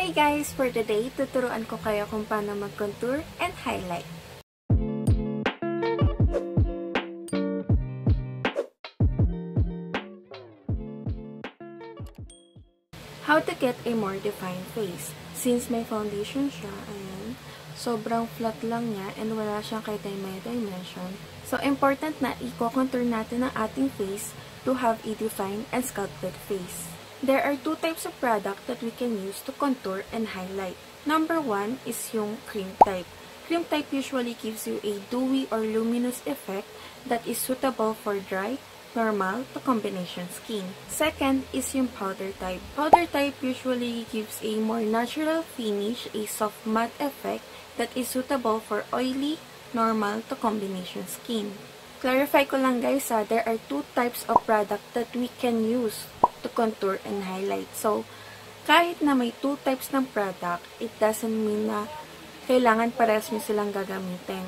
Hey guys! For today, tuturuan ko kayo kung paano mag-contour and highlight. How to get a more defined face. Since may foundation siya, ayan, sobrang flat lang niya and wala siyang kahit may dimension. So, important na i-contour natin ang ating face to have a defined and sculpted face. There are two types of product that we can use to contour and highlight. Number one is yung cream type. Cream type usually gives you a dewy or luminous effect that is suitable for dry, normal to combination skin. Second is yung powder type. Powder type usually gives a more natural finish, a soft matte effect that is suitable for oily, normal to combination skin. Clarify ko lang guys there are two types of product that we can use to contour and highlight. So, kahit na may two types ng product, it doesn't mean na kailangan parehas nyo silang gagamitin.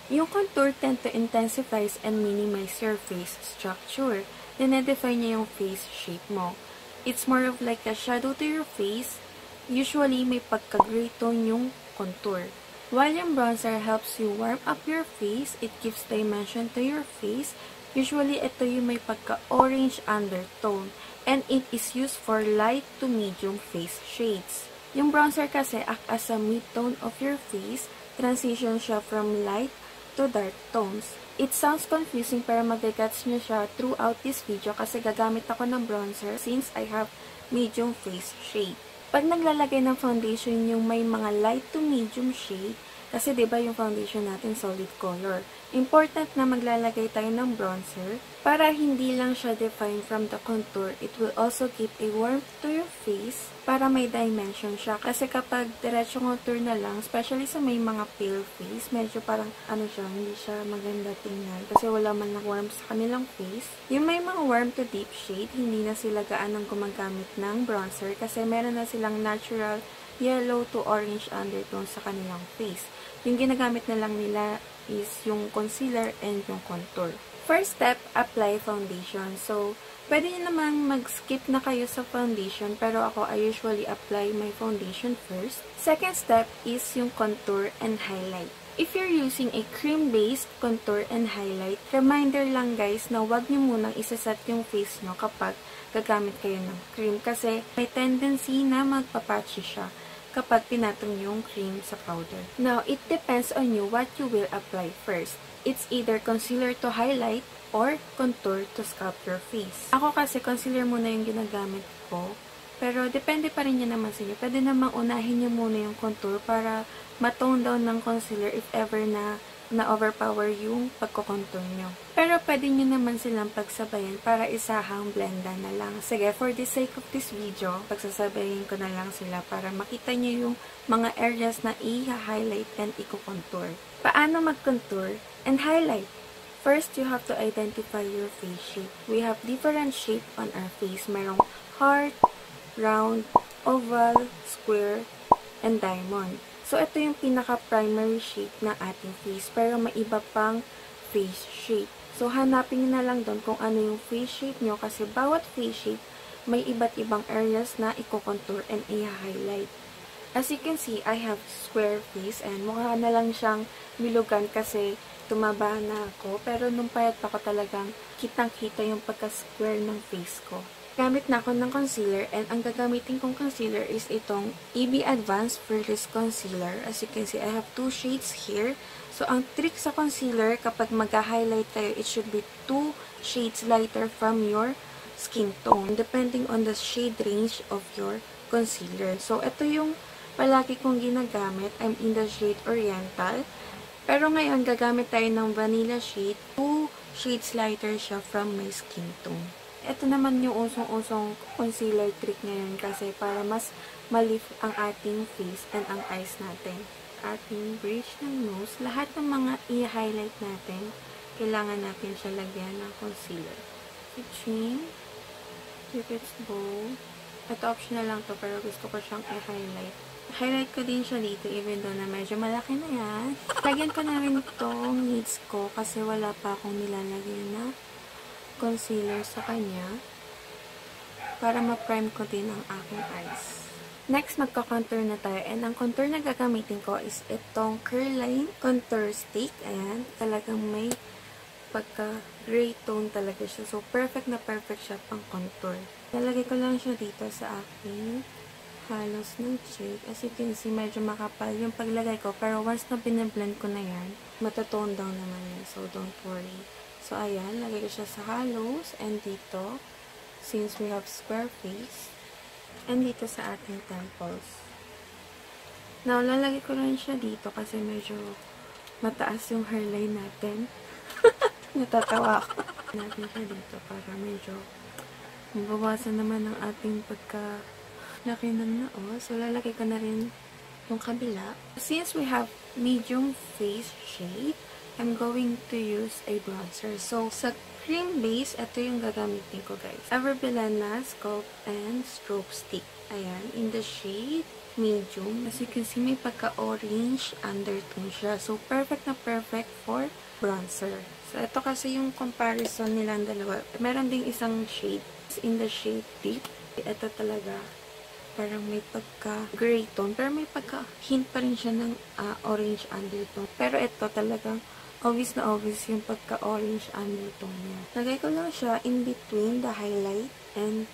Yung contour tend to intensify and minimize your face structure. Dinedefine niya yung face shape mo. It's more of like a shadow to your face. Usually, may pagka-gray tone yung contour. While yung bronzer helps you warm up your face, it gives dimension to your face. Usually, ito yung may pagka-orange undertone. And it is used for light to medium face shades. Yung bronzer kasi act as a mid-tone of your face. Transition siya from light to dark tones. It sounds confusing pero magagets nyo siya throughout this video kasi gagamit ako ng bronzer since I have medium face shade. Pag naglalagay ng foundation yung may mga light to medium shade, kasi diba yung foundation natin solid color, important na maglalagay tayo ng bronzer para hindi lang siya define from the contour. It will also give a warmth to your face para may dimension siya. Kasi kapag diretso contour na lang, especially sa may mga pale face, medyo parang hindi siya maganda tingnan kasi wala man lang warmth sa kanilang face. Yung may mga warm to deep shade, hindi na sila gaanong gumagamit ng bronzer kasi meron na silang natural yellow to orange undertone sa kanilang face. Yung ginagamit na lang nila is yung concealer and yung contour. First step, apply foundation. So, pwede nyo namang mag-skip na kayo sa foundation, pero ako, I usually apply my foundation first. Second step is yung contour and highlight. If you're using a cream-based contour and highlight, reminder lang guys na wag nyo munang isaset yung face nyo kapag gagamit kayo ng cream kasi may tendency na magpapatchy siya kapag pinatong yung cream sa powder. Now, it depends on you what you will apply first. It's either concealer to highlight or contour to sculpt your face. Ako kasi concealer muna yung ginagamit ko, pero depende pa rin yan naman sa inyo. Pwede namang unahin nyo muna yung contour para matone down ng concealer if ever na overpower yung pagko-contour nyo. Pero pwede nyo naman silang pagsabayan para isahang blenda na lang. Sige, for the sake of this video, pagsasabayin ko na lang sila para makita nyo yung mga areas na i-highlight and i-contour. Paano mag-contour and highlight? First, you have to identify your face shape. We have different shape on our face. Mayroong heart, round, oval, square, and diamond. So, ito yung pinaka-primary shape ng ating face. Pero may iba pang face shape. So, hanapin nyo na lang doon kung ano yung face shape nyo. Kasi bawat face shape, may iba't ibang areas na i-contour and i-highlight. As you can see, I have square face. And mukha na lang siyang milugan kasi tumaba na ako. Pero nung payat pa ko talagang kitang-kita yung pagka-square ng face ko. Gamit na ako ng concealer and ang gagamitin kong concealer is itong EB Advanced Fearless Concealer. As you can see, I have two shades here. So, ang trick sa concealer, kapag mag-highlight kayo, it should be 2 shades lighter from your skin tone, depending on the shade range of your concealer. So, ito yung palagi kong ginagamit. I'm in the shade Oriental. Pero ngayon, gagamit tayo ng Vanilla shade. 2 shades lighter siya from my skin tone. Ito naman yung usong-usong concealer trick ngayon kasi para mas ma-lift ang ating face and ang eyes natin. Ating bridge ng nose, lahat ng mga i-highlight natin, kailangan natin siya lagyan ng concealer. Chin, cupid's bow. Ito optional lang to pero gusto ko siyang i-highlight. Highlight ko din siya dito even though na medyo malaki na yan. Lagyan ko na rin itong lids ko kasi wala pa akong nilalagyan na concealer sa kanya. para ma-prime ko din ang aking eyes. Next, magka-contour na tayo. And ang contour na gagamitin ko is itong Curline Contour Stick. Ayan, talagang may pagka-gray tone talaga siya. So, perfect na perfect siya pang contour. Nalagay ko lang siya dito sa aking halos ng cheek. As you can see, medyo makapal yung paglagay ko. Pero once na binablend ko na yan, matatone down naman yan. So, don't worry. So, ayan. Lagay ko siya sa halos. And dito, since we have square face. And dito sa ating temples. Now, lalagay ko lang siya dito kasi medyo mataas yung hairline natin. Natatawa ako. Natin siya dito para medyo mabawasan naman ang ating laki ng noo. So, lalagay ko na rin yung kabila. Since we have medium face shade, I'm going to use a bronzer. So, sa cream base, ito yung gagamitin ko, guys. Everbilena Sculpt and Strobe Stick. Ayan, in the shade medium. As you can see, may pagka-orange undertone siya. So, perfect na perfect for bronzer. So, ito kasi yung comparison nilang dalawa. Meron ding isang shade in the shade deep. Ito talaga parang may pagka-gray tone. Pero may pagka-hint pa rin siya ng orange undertone. Pero ito talagang obvious na obvious yung pagka-orange undertone niya. Lagay ko lang siya in between the highlight and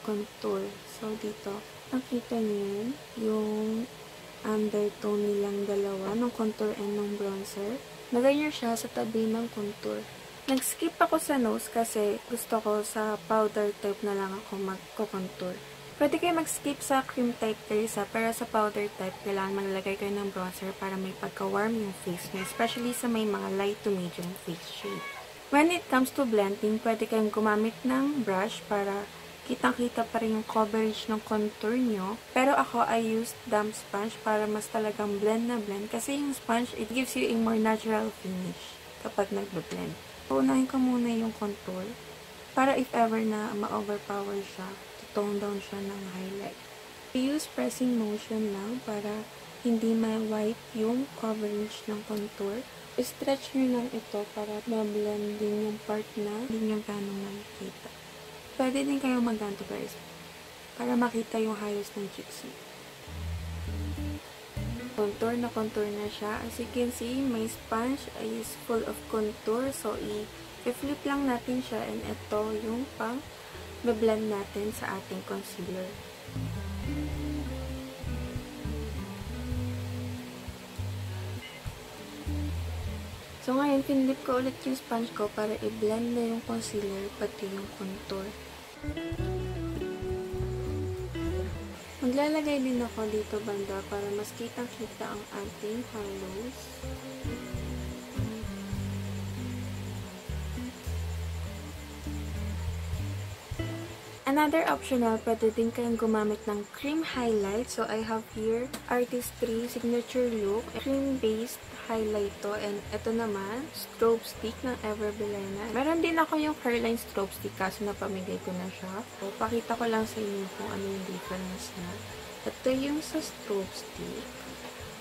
contour. So, dito, nakita niyo yung undertone nilang dalawa, ng contour and ng bronzer. Lagay niyo siya sa tabi ng contour. Nag-skip ako sa nose kasi gusto ko sa powder type na lang ako magko-contour. Pwede kayo mag-skip sa cream type guys, pero sa powder type, kailangan maglagay kayo ng bronzer para may pagka-warm yung face niyo, especially sa may mga light to medium face shade. When it comes to blending, pwede kayong gumamit ng brush para kitang-kita pa rin yung coverage ng contour nyo. Pero ako, I used damp sponge para mas talagang blend na blend. Kasi yung sponge, it gives you a more natural finish kapag nagbe-blend. Unahin ko muna yung contour para if ever na ma-overpower siya, tone down siya ng highlight. I use pressing motion lang para hindi ma-wipe yung coverage ng contour. I-stretch nyo lang ito para ma-blend din yung part na hindi nyo gano'ng makikita. Pwede din kayo mag-ganto guys para makita yung halos ng cheeks nyo. Contour na siya. As you can see, my sponge is full of contour. So, i-flip lang natin siya and ito yung pang blend natin sa ating concealer. So, ngayon, pinlip ko ulit yung sponge ko para i-blend na yung concealer pati yung contour. Maglalagay din ako dito banda para mas kitang-kita ang ating halos. Another optional, pwede din kayong gumamit ng cream highlight. So, I have here Artistry Signature Look, cream-based highlight to. And ito naman, strobe stick ng Everbilena. Meron din ako yung Curline strobe stick kaso napamigay ko na siya. So, pakita ko lang sa inyo kung ano yung difference na. Ito yung sa strobe stick.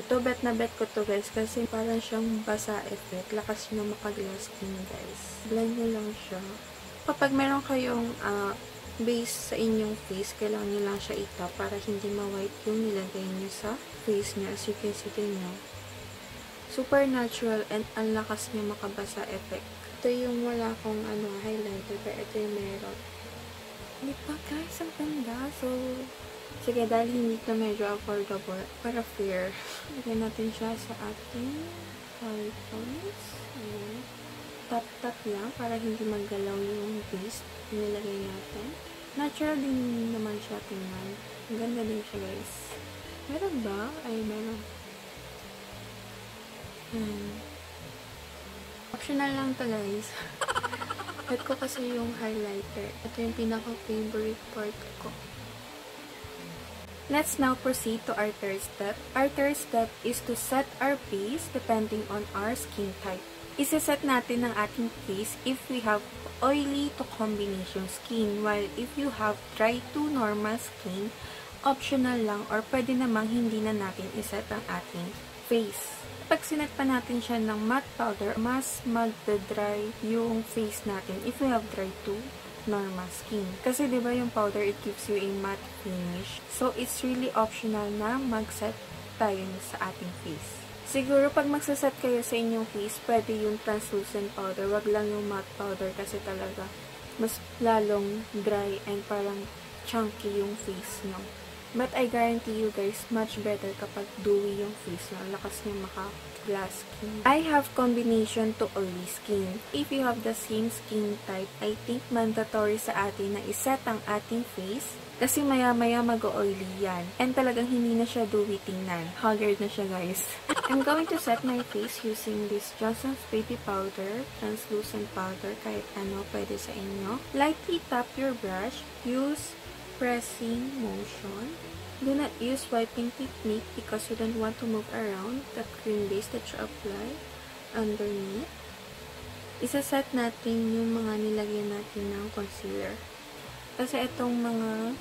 Ito, bet na bet ko to guys kasi parang siyang basa effect. Lakas nyo makaglass skin guys. Blend nyo lang siya. Kapag meron kayong base sa inyong face, kailangan nyo lang siya itap para hindi ma-wipe yung nilagay nyo sa face nyo. As you can see nyo, super natural and ang lakas nyo makabasa effect. Ito yung wala akong highlighter, pero ito yung meron. Di ba guys, ang ganda. So, sige, dahil hindi ito medyo affordable, para fair, lagyan natin siya sa ating eyeballs. Ayan. Tap-tap lang para hindi maggalaw yung base nilagay natin. Natural din naman siya tingnan. Ang ganda din siya guys. Meron ba? Ay, meron. Optional lang to guys. At ko kasi yung highlighter. Ito yung pinaka-favorite part ko. Let's now proceed to our third step. Our third step is to set our base depending on our skin type. Isa-set natin ang ating face if we have oily to combination skin, while if you have dry to normal skin, optional lang or pwede namang hindi na natin iset ang ating face. Pag sinet pa natin siya ng matte powder, mas magda-dry yung face natin if we have dry to normal skin. Kasi diba yung powder, it gives you a matte finish. So, it's really optional na mag-set tayo sa ating face. Siguro, pag magsaset kayo sa inyong face, pwede yung translucent powder. Wag lang yung matte powder kasi talaga mas lalong dry and parang chunky yung face nyo. But I guarantee you guys, much better kapag dewy yung face nyo. Lakas nyo maka-glass skin. I have combination to oily skin. If you have the same skin type, I think mandatory sa atin na iset ang ating face. Kasi maya-maya mag-oily yan. And talagang hindi na siya dewy tingnan. Haggard na siya guys. I'm going to set my face using this Johnson's Baby Powder, translucent powder, kahit ano pwede sa inyo. Lightly tap your brush. Use pressing motion. Do not use wiping technique because you don't want to move around the cream base that you apply underneath. Isa-set natin yung mga nilagyan natin ng concealer. Kasi itong mga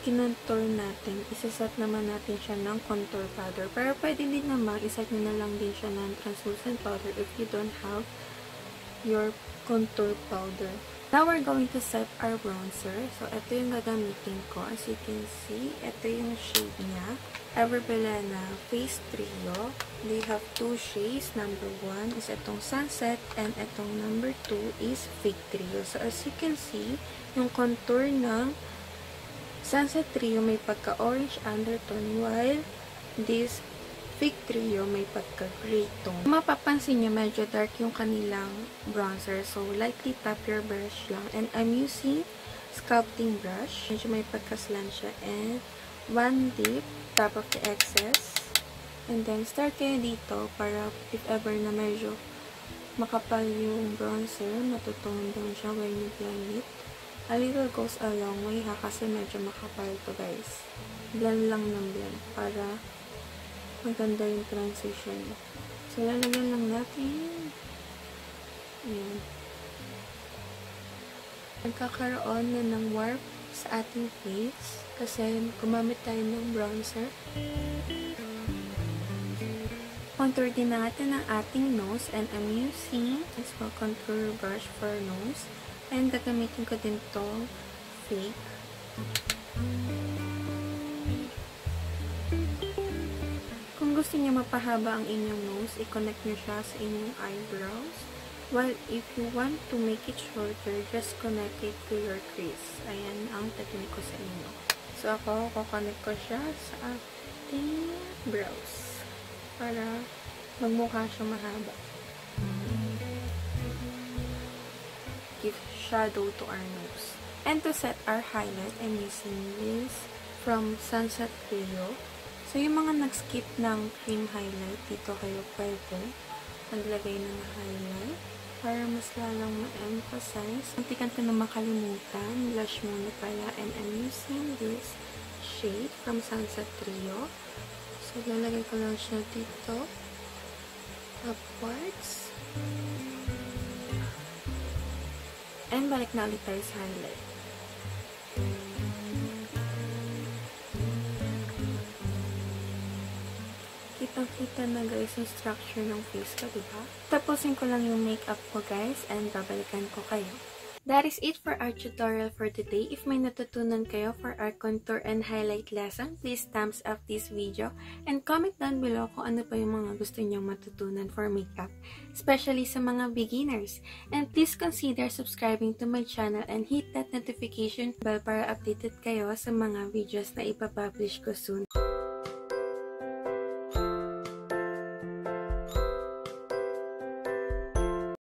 kinontour natin, isa-set naman natin siya ng contour powder. Pero pwede din naman, iset nyo na lang din siya ng translucent powder if you don't have your contour powder. Now, we're going to set our bronzer. So, ito yung gagamitin ko. As you can see, ito yung shade niya. Everbelena Face Trio. They have two shades. Number 1 is itong Sunset and itong number 2 is Fake Trio. So, as you can see, yung contour ng Sunset Trio may pagka-orange undertone while this Fake Trio may pagka-gray tone. Mapapansin nyo, medyo dark yung kanilang bronzer. So, lightly tap your brush lang. And I'm using sculpting brush. Medyo may pagka-slant siya. And one dip, tap of the excess. And then, start kayo dito para if ever na medyo makapal yung bronzer, matutone down siya when you blend it. A little goes a long way ha, kasi medyo makapal to guys. Blend lang ng blend para maganda yung transition. So, lalagyan lang natin. Ayan. Nagkakaroon na ng warp sa ating face kasi gumamit tayo ng bronzer. Contour din natin ang ating nose and I'm using a small contour brush for nose. And gagamitin ko din to fake. Kung gusto niyo mapahaba ang inyong nose, i-connect niyo siya sa inyong eyebrows. While if you want to make it shorter, just connect it to your crease. Ayan ang technique ko sa inyo. So ako, kukonect ko siya sa ating brows para magmukha siya mahaba. Give shadow to our nose. And to set our highlight, I'm using this from Sunset Trio. So, yung mga nag-skip ng cream highlight, dito kayo pwede maglagay ng highlight para mas lalong ma-emphasize. Muntikan ko na makalimutan. Blush muna pala. And I'm using this shade from Sunset Trio. So, lalagay ko lang siya dito. Upwards. And balik na ulit tayo sa highlight. Kitang-kita na guys yung structure ng face ko, diba? Tapusin ko lang yung makeup ko guys and babalikan ko kayo. That is it for our tutorial for today. If may natutunan kayo for our contour and highlight lesson, please thumbs up this video and comment down below kung ano pa yung mga gusto nyong matutunan for makeup, especially sa mga beginners. And please consider subscribing to my channel and hit that notification bell para updated kayo sa mga videos na ipapublish ko soon.